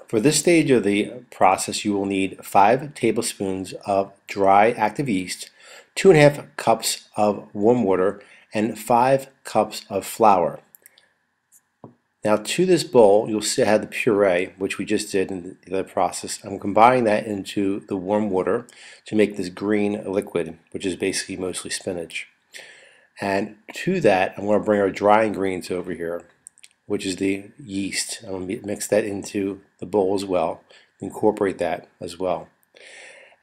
For this stage of the process, you will need 5 tablespoons of dry active yeast, 2.5 cups of warm water, and 5 cups of flour. Now to this bowl, you'll see I have the puree, which we just did in the other process. I'm combining that into the warm water to make this green liquid, which is basically mostly spinach. And to that, I'm going to bring our dry ingredients over here, which is the yeast. I'm going to mix that into the bowl as well, incorporate that as well.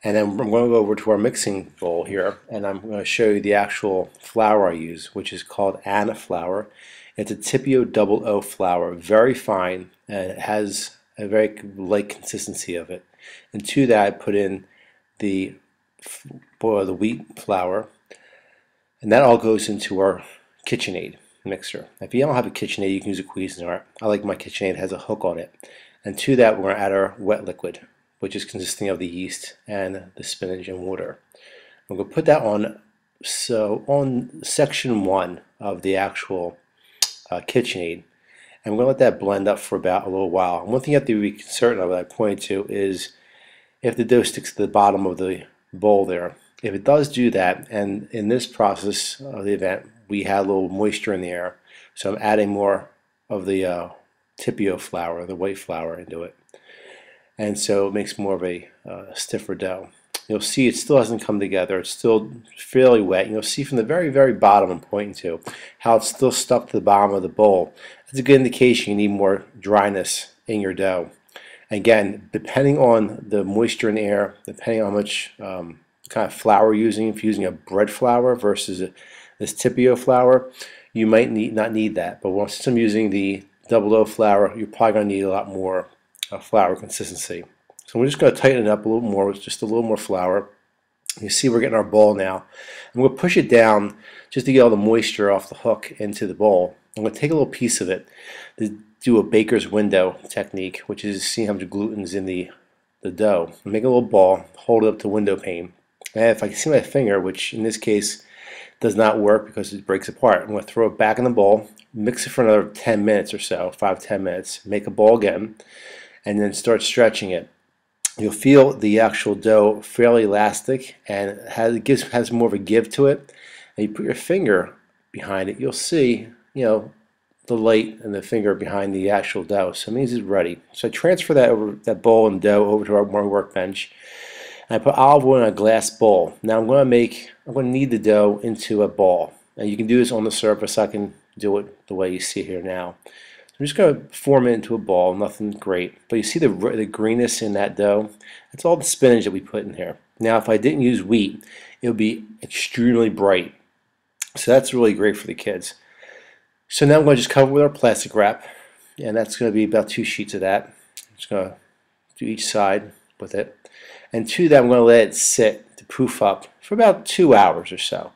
And then I'm going to go over to our mixing bowl here, and I'm going to show you the actual flour I use, which is called Anna flour. It's a Tipio double O flour, very fine, and it has a very light consistency of it. And to that I put in the wheat flour, and that all goes into our KitchenAid mixer. If you don't have a KitchenAid, you can use a Cuisinart. I like my KitchenAid, it has a hook on it. And to that we're going to add our wet liquid, which is consisting of the yeast and the spinach and water. I'm going to put that on section 1 of the actual KitchenAid, and we're going to let that blend up for about a little while. And one thing you have to be certain of that I pointed to is if the dough sticks to the bottom of the bowl there. If it does do that, and in this process of the event we had a little moisture in the air, so I'm adding more of the Tipio flour, the white flour, into it, and so it makes more of a stiffer dough. You'll see it still hasn't come together. It's still fairly wet. You'll see from the very, very bottom I'm pointing to how it's still stuck to the bottom of the bowl. That's a good indication you need more dryness in your dough. Again, depending on the moisture in the air, depending on how much kind of flour you're using, if you're using a bread flour versus this Tipio flour, you might not need that. But since I'm using the double O flour, you're probably going to need a lot more flour consistency. So we're just going to tighten it up a little more with just a little more flour. You see we're getting our bowl now. I'm going to push it down just to get all the moisture off the hook into the bowl. I'm going to take a little piece of it to do a baker's window technique, which is see how much gluten is in the dough. Make a little ball, hold it up to window pane. And if I can see my finger, which in this case does not work because it breaks apart, I'm going to throw it back in the bowl, mix it for another 10 minutes or so, 5-10 minutes, make a ball again, and then start stretching it. You'll feel the actual dough fairly elastic, and it has more of a give to it. And you put your finger behind it, you'll see, the light and the finger behind the actual dough. So it means it's ready. So I transfer that bowl and dough over to our workbench, and I put olive oil in a glass bowl. Now I'm going to knead the dough into a ball, and you can do this on the surface. I can do it the way you see here now. I'm just going to form it into a ball, nothing great. But you see the greenness in that dough? That's all the spinach that we put in here. Now if I didn't use wheat, it would be extremely bright. So that's really great for the kids. So now I'm going to just cover it with our plastic wrap, and that's going to be about 2 sheets of that. I'm just going to do each side with it. And to that I'm going to let it sit to proof up for about 2 hours or so.